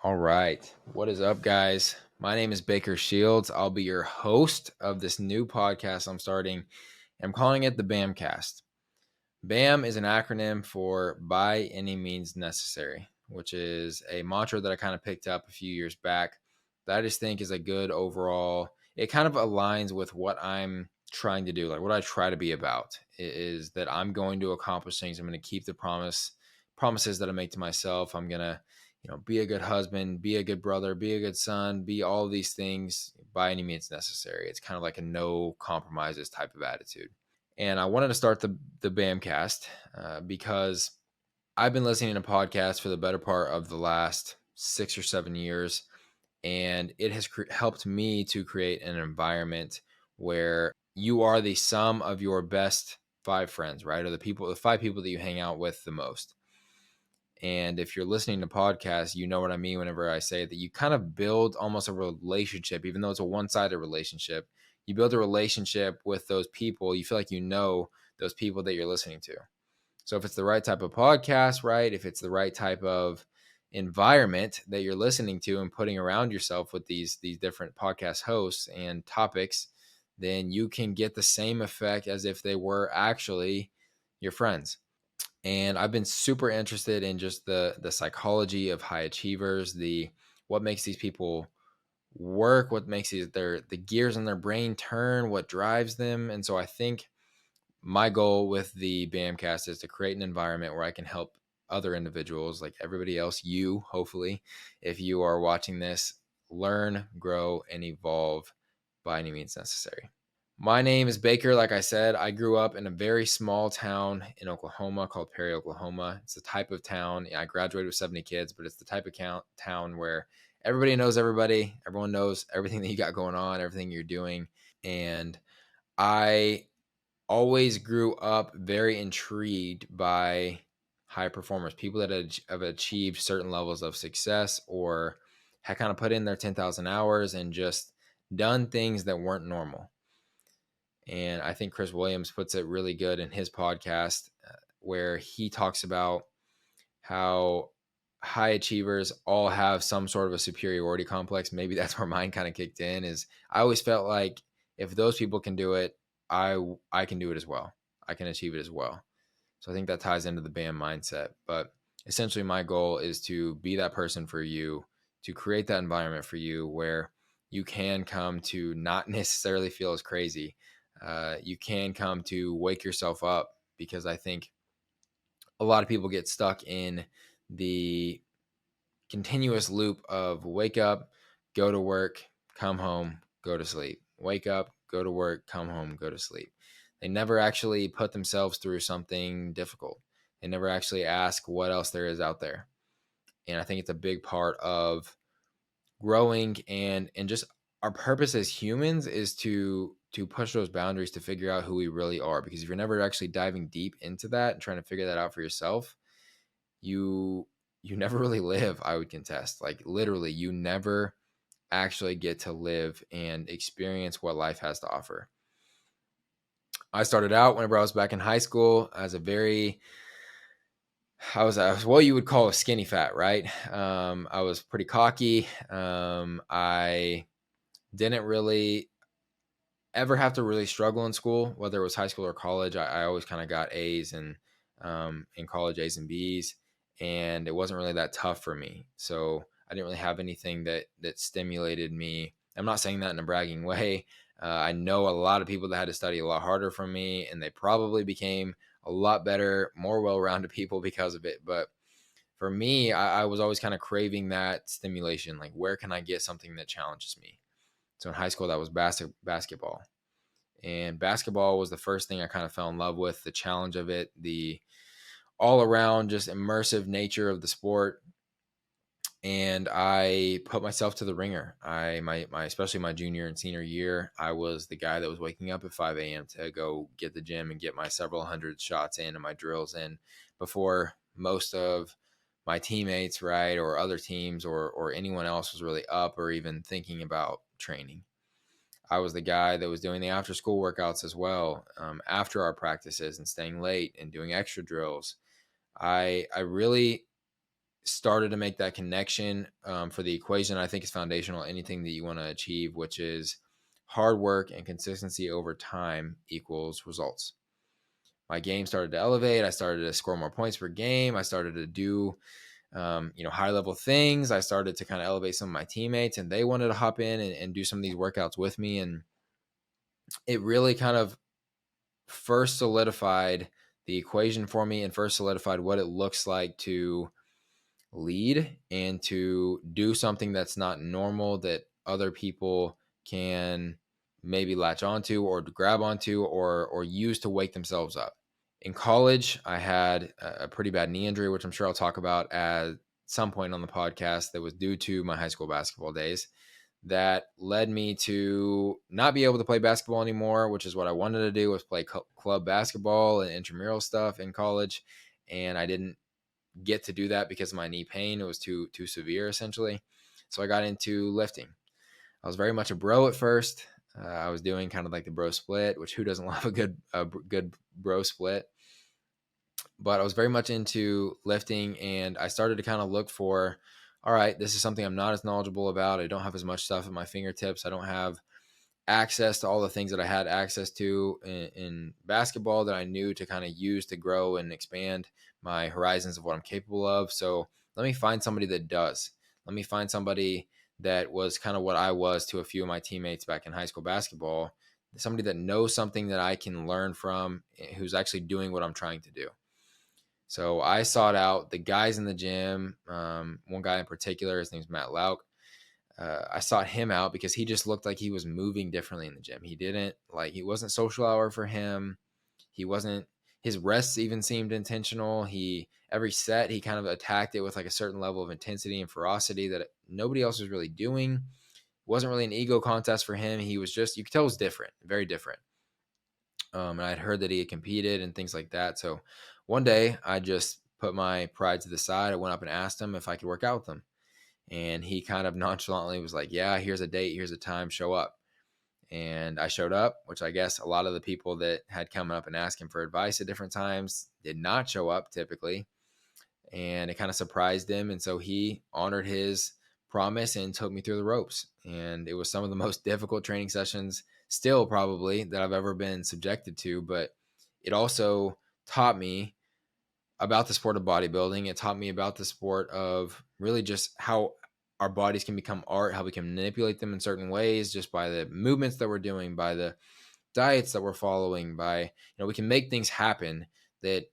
All right. What is up, guys? My name is Baker Shields. I'll be your host of this new podcast I'm starting. I'm calling it the BAMNcast. BAM is an acronym for By Any Means Necessary, which is a mantra that I kind of picked up a few years back that I just think is a good overall. It kind of aligns with what I'm trying to do, like what I try to be about is that I'm going to accomplish things. I'm going to keep the promises that I make to myself. I'm going to be a good husband, be a good brother, be a good son, be all these things by any means necessary. It's kind of like a no compromises type of attitude. And I wanted to start the BAMcast because I've been listening to podcasts for the better part of the last 6 or 7 years, and it has helped me to create an environment where you are the sum of your best five friends, right? Or the five people that you hang out with the most. And if you're listening to podcasts, you know what I mean whenever I say that you kind of build almost a relationship, even though it's a one-sided relationship. You build a relationship with those people. You feel like you know those people that you're listening to. So if it's the right type of podcast, right? If it's the right type of environment that you're listening to and putting around yourself with these different podcast hosts and topics, then you can get the same effect as if they were actually your friends. And I've been super interested in just the psychology of high achievers, what makes these people work, what makes the gears in their brain turn, what drives them. And so I think my goal with the BAMcast is to create an environment where I can help other individuals like everybody else, you, hopefully, if you are watching this, learn, grow, and evolve by any means necessary. My name is Baker. Like I said, I grew up in a very small town in Oklahoma called Perry, Oklahoma. It's a type of town. I graduated with 70 kids, but it's the type of town where everybody knows everybody. Everyone knows everything that you got going on, everything you're doing. And I always grew up very intrigued by high performers, people that have achieved certain levels of success or had kind of put in their 10,000 hours and just done things that weren't normal. And I think Chris Williams puts it really good in his podcast where he talks about how high achievers all have some sort of a superiority complex. Maybe that's where mine kind of kicked in. Is I always felt like if those people can do it, I can do it as well. I can achieve it as well. So I think that ties into the BAM mindset. But essentially my goal is to be that person for you, to create that environment for you where you can come to not necessarily feel as crazy. You can come to wake yourself up, because I think a lot of people get stuck in the continuous loop of wake up, go to work, come home, go to sleep. Wake up, go to work, come home, go to sleep. They never actually put themselves through something difficult. They never actually ask what else there is out there. And I think it's a big part of growing and just our purpose as humans is to push those boundaries, to figure out who we really are. Because if you're never actually diving deep into that and trying to figure that out for yourself, you never really live, I would contest. Like literally, you never actually get to live and experience what life has to offer. I started out whenever I was back in high school as I was what you would call a skinny fat, right? I was pretty cocky. I didn't really ever have to really struggle in school, whether it was high school or college. I always kind of got A's and in college, A's and B's, and it wasn't really that tough for me. So I didn't really have anything that stimulated me. I'm not saying that in a bragging way. I know a lot of people that had to study a lot harder from me, and they probably became a lot better, more well-rounded people because of it. But for me, I was always kind of craving that stimulation. Like, where can I get something that challenges me? So in high school, that was basketball. And basketball was the first thing I kind of fell in love with, the challenge of it, the all around just immersive nature of the sport. And I put myself to the ringer. Especially my junior and senior year, I was the guy that was waking up at 5 a.m. to go get the gym and get my several hundred shots in and my drills in before most of my teammates, right, or other teams or anyone else was really up or even thinking about training. I was the guy that was doing the after school workouts as well, after our practices, and staying late and doing extra drills. I really started to make that connection for the equation I think is foundational anything that you want to achieve, which is hard work and consistency over time equals results. My game started to elevate. I started to score more points per game. I started to do high level things. I started to kind of elevate some of my teammates, and they wanted to hop in and do some of these workouts with me. And it really kind of first solidified the equation for me and first solidified what it looks like to lead and to do something that's not normal that other people can maybe latch onto or grab onto or use to wake themselves up. In college, I had a pretty bad knee injury, which I'm sure I'll talk about at some point on the podcast, that was due to my high school basketball days. That led me to not be able to play basketball anymore, which is what I wanted to do, was play club basketball and intramural stuff in college. And I didn't get to do that because of my knee pain. It was too severe, essentially. So I got into lifting. I was very much a bro at first. I was doing kind of like the bro split, which who doesn't love a good bro split? But I was very much into lifting, and I started to kind of look for, all right, this is something I'm not as knowledgeable about. I don't have as much stuff at my fingertips. I don't have access to all the things that I had access to in basketball that I knew to kind of use to grow and expand my horizons of what I'm capable of. So let me find somebody that does. Let me find somebody that was kind of what I was to a few of my teammates back in high school basketball, somebody that knows something that I can learn from, who's actually doing what I'm trying to do. So I sought out the guys in the gym. One guy in particular, his name's Matt Lauk. I sought him out because he just looked like he was moving differently in the gym. He wasn't social hour for him. His rests even seemed intentional. Every set, he kind of attacked it with like a certain level of intensity and ferocity that nobody else was really doing. It wasn't really an ego contest for him. He was just, you could tell it was different, very different. And I'd heard that he had competed and things like that. So one day I just put my pride to the side. I went up and asked him if I could work out with him. And he kind of nonchalantly was like, yeah, here's a date, here's a time, show up. And I showed up, which I guess a lot of the people that had come up and asked him for advice at different times did not show up typically. And it kind of surprised him. And so he honored his promise and took me through the ropes. And it was some of the most difficult training sessions still probably that I've ever been subjected to. But it also taught me about the sport of bodybuilding. It taught me about the sport of really just how our bodies can become art, how we can manipulate them in certain ways just by the movements that we're doing, by the diets that we're following, we can make things happen that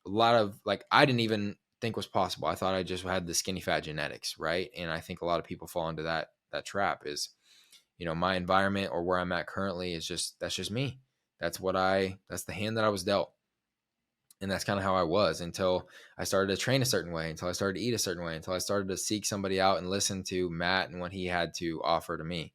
a lot of, like, I didn't even think was possible. I thought I just had the skinny fat genetics, right? And I think a lot of people fall into that trap is, my environment or where I'm at currently that's just me. That's the hand that I was dealt. And that's kind of how I was until I started to train a certain way, until I started to eat a certain way, until I started to seek somebody out and listen to Matt and what he had to offer to me.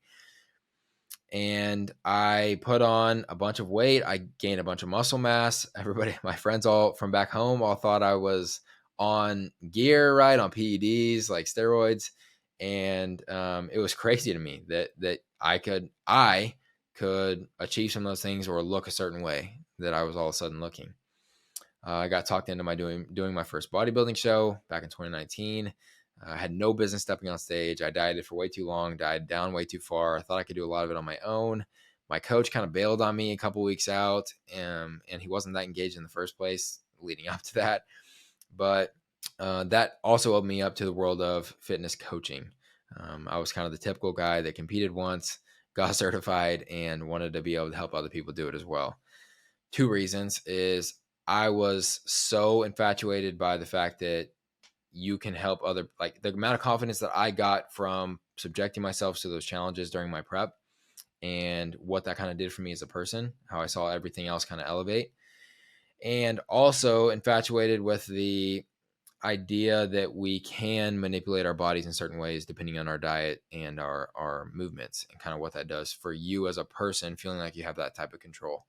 And I put on a bunch of weight. I gained a bunch of muscle mass. Everybody, my friends all from back home all thought I was on gear, right? On PEDs, like steroids. And it was crazy to me that I could achieve some of those things or look a certain way that I was all of a sudden looking. I got talked into doing my first bodybuilding show back in 2019. I had no business stepping on stage. I dieted for way too long, died down way too far. I thought I could do a lot of it on my own. My coach kind of bailed on me a couple weeks out, and he wasn't that engaged in the first place leading up to that. But that also opened me up to the world of fitness coaching. I was kind of the typical guy that competed once, got certified, and wanted to be able to help other people do it as well. Two reasons is I was so infatuated by the fact that you can help like the amount of confidence that I got from subjecting myself to those challenges during my prep and what that kind of did for me as a person, how I saw everything else kind of elevate. And also infatuated with the idea that we can manipulate our bodies in certain ways depending on our diet and our movements and kind of what that does for you as a person, feeling like you have that type of control.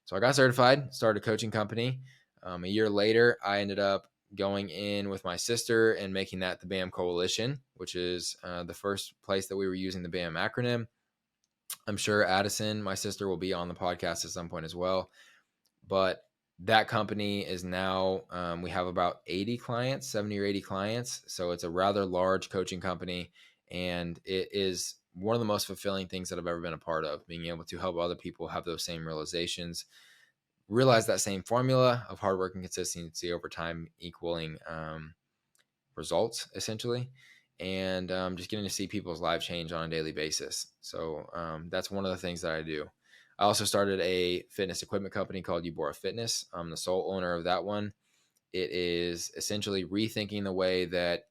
So I got certified, started a coaching company. A year later, I ended up going in with my sister and making that the BAM Coalition, which is the first place that we were using the BAM acronym. I'm sure Addison, my sister, will be on the podcast at some point as well. But that company is now, we have about 80 clients, 70 or 80 clients. So it's a rather large coaching company. And it is one of the most fulfilling things that I've ever been a part of, being able to help other people have those same realizations, realize that same formula of hard work and consistency over time equaling results, essentially. And just getting to see people's lives change on a daily basis. So that's one of the things that I do. I also started a fitness equipment company called Ubora Fitness. I'm the sole owner of that one. It is essentially rethinking the way that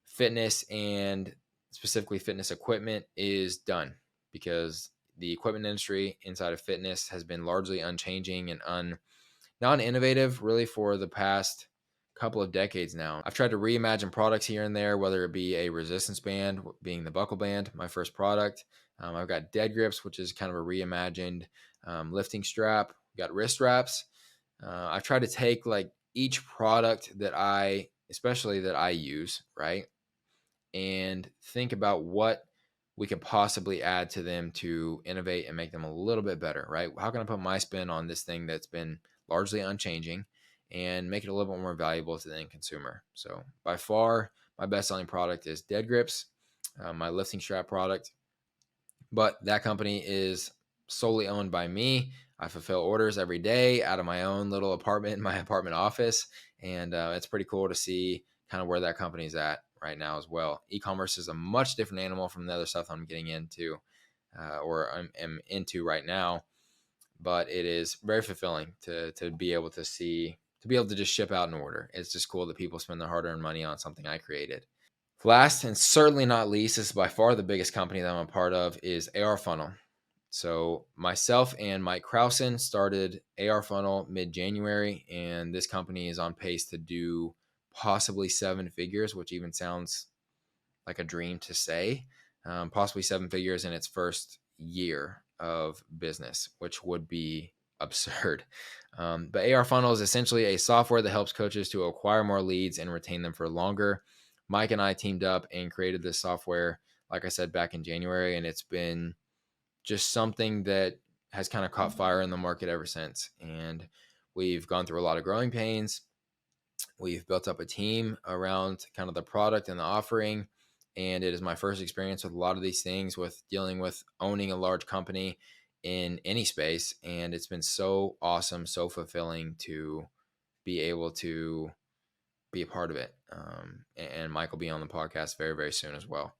fitness and specifically fitness equipment is done, because the equipment industry inside of fitness has been largely unchanging and non-innovative really for the past couple of decades now. I've tried to reimagine products here and there, whether it be a resistance band, being the buckle band, my first product. I've got dead grips, which is kind of a reimagined lifting strap. We've got wrist wraps. I've tried to take like each product that especially that I use, right, and think about what we could possibly add to them to innovate and make them a little bit better, right? How can I put my spin on this thing that's been largely unchanging and make it a little bit more valuable to the end consumer? So by far, my best selling product is Dead Grips, my lifting strap product. But that company is solely owned by me. I fulfill orders every day out of my own little apartment in my apartment office. And it's pretty cool to see kind of where that company's at right now as well. E-commerce is a much different animal from the other stuff I'm getting into or am into right now. But it is very fulfilling to be able to see, to be able to just ship out an order. It's just cool that people spend their hard-earned money on something I created. Last and certainly not least, this is by far the biggest company that I'm a part of, is AR Funnel. So myself and Mike Krausen started AR Funnel mid-January, and this company is on pace to do possibly 7 figures, which even sounds like a dream to say. Possibly 7 figures in its first year of business, which would be absurd. But AR Funnel is essentially a software that helps coaches to acquire more leads and retain them for longer. Mike and I teamed up and created this software, like I said, back in January, and it's been just something that has kind of caught fire in the market ever since. And we've gone through a lot of growing pains. We've built up a team around kind of the product and the offering. And it is my first experience with a lot of these things, with dealing with owning a large company in any space. And it's been so awesome, so fulfilling to be able to be a part of it. And Mike will be on the podcast very, very soon as well.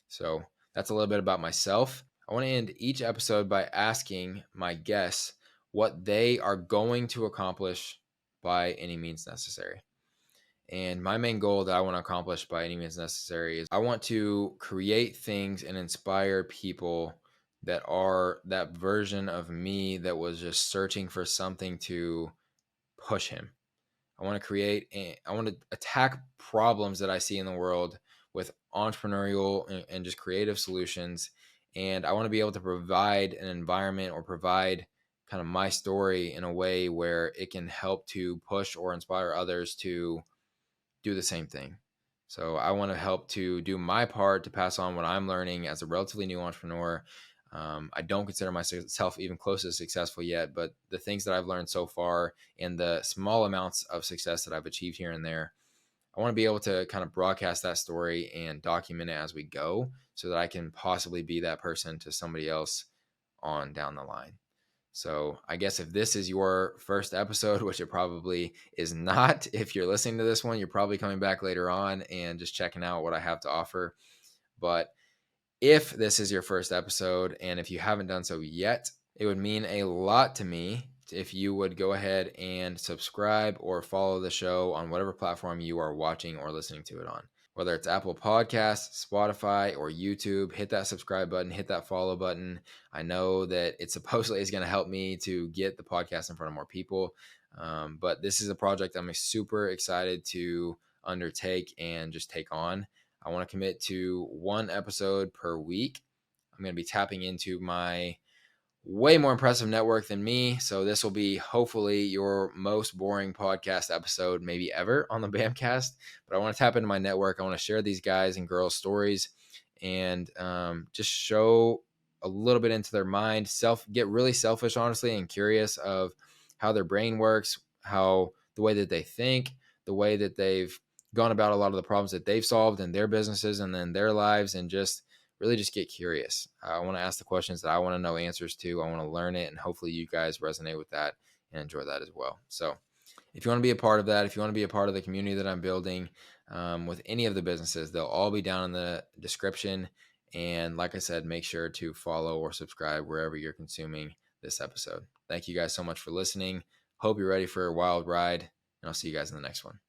So that's a little bit about myself. I want to end each episode by asking my guests what they are going to accomplish by any means necessary. And my main goal that I want to accomplish by any means necessary is I want to create things and inspire people that are that version of me that was just searching for something to push him. I want to attack problems that I see in the world with entrepreneurial and just creative solutions. And I want to be able to provide an environment or provide kind of my story in a way where it can help to push or inspire others to do the same thing. So I want to help to do my part to pass on what I'm learning as a relatively new entrepreneur. I don't consider myself even close to successful yet, but the things that I've learned so far and the small amounts of success that I've achieved here and there, I want to be able to kind of broadcast that story and document it as we go so that I can possibly be that person to somebody else on down the line. So I guess if this is your first episode, which it probably is not, if you're listening to this one, you're probably coming back later on and just checking out what I have to offer. But if this is your first episode, and if you haven't done so yet, it would mean a lot to me if you would go ahead and subscribe or follow the show on whatever platform you are watching or listening to it on. Whether it's Apple Podcasts, Spotify, or YouTube, hit that subscribe button, hit that follow button. I know that it supposedly is going to help me to get the podcast in front of more people. But this is a project I'm super excited to undertake and just take on. I want to commit to 1 episode per week. I'm going to be tapping into my way more impressive network than me. So this will be hopefully your most boring podcast episode maybe ever on the BAMCast. But I want to tap into my network. I want to share these guys and girls' stories and just show a little bit into their mind, get really selfish, honestly, and curious of how their brain works, how the way that they think, the way that they've gone about a lot of the problems that they've solved in their businesses and then their lives, and just really just get curious. I want to ask the questions that I want to know answers to. I want to learn it, and hopefully you guys resonate with that and enjoy that as well. So if you want to be a part of that, if you want to be a part of the community that I'm building with any of the businesses, they'll all be down in the description. And like I said, make sure to follow or subscribe wherever you're consuming this episode. Thank you guys so much for listening. Hope you're ready for a wild ride, and I'll see you guys in the next one.